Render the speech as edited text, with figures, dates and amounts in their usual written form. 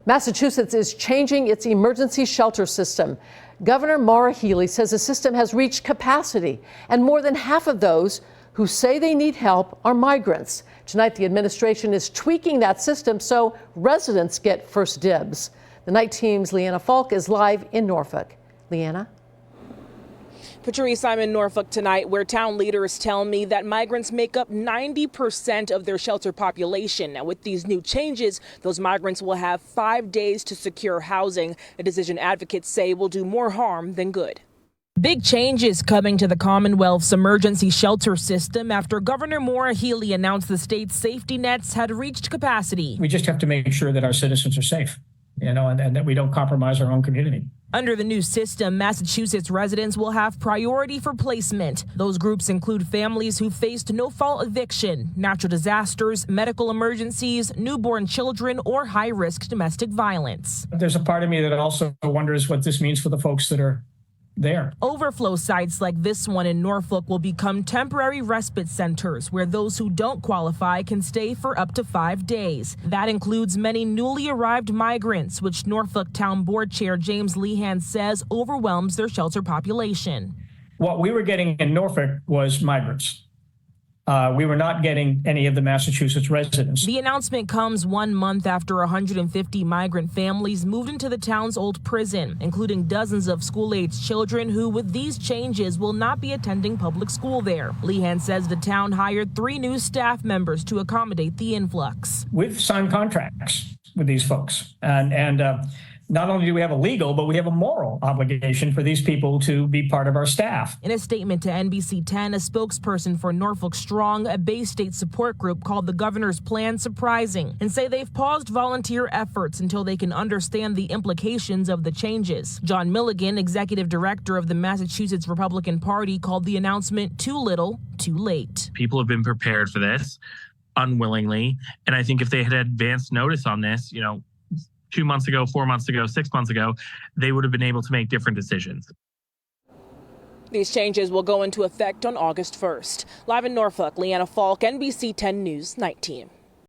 Massachusetts is changing its emergency shelter system. Governor Maura Healey says the system has reached capacity, and more than half of those who say they need help are migrants. Tonight, the administration is tweaking that system so residents get first dibs. The night team's Leanna Falk is live in Norfolk. Leanna? Patrice, I'm in Norfolk tonight, where town leaders tell me that migrants make up 90% of their shelter population. Now, with these new changes, those migrants will have 5 days to secure housing, a decision advocates say will do more harm than good. Big changes coming to the Commonwealth's emergency shelter system after Governor Maura Healey announced the state's safety nets had reached capacity. We just have to make sure that our citizens are safe, and that we don't compromise our own community. Under the new system, Massachusetts residents will have priority for placement. Those groups include families who faced no-fault eviction, natural disasters, medical emergencies, newborn children, or high-risk domestic violence. There's a part of me that also wonders what this means for the folks that are there. Overflow sites like this one in Norfolk will become temporary respite centers where those who don't qualify can stay for up to 5 days. That includes many newly arrived migrants, which Norfolk Town Board Chair James Lehan says overwhelms their shelter population. What we were getting in Norfolk was migrants. We were not getting any of the Massachusetts residents. The announcement comes 1 month after 150 migrant families moved into the town's old prison, including dozens of school-aged children who, with these changes, will not be attending public school there. Lehan says the town hired 3 new staff members to accommodate the influx. We've signed contracts with these folks, and not only do we have a legal, but we have a moral obligation for these people to be part of our staff. In a statement to NBC 10, a spokesperson for Norfolk Strong, a Bay State support group, called the governor's plan surprising and say they've paused volunteer efforts until they can understand the implications of the changes. John Milligan, executive director of the Massachusetts Republican Party, called the announcement too little, too late. People have been prepared for this unwillingly, and I think if they had advanced notice on this, 2 months ago, 4 months ago, 6 months ago, they would have been able to make different decisions. These changes will go into effect on August 1st. Live in Norfolk, Leanna Falk, NBC 10 News, Night Team.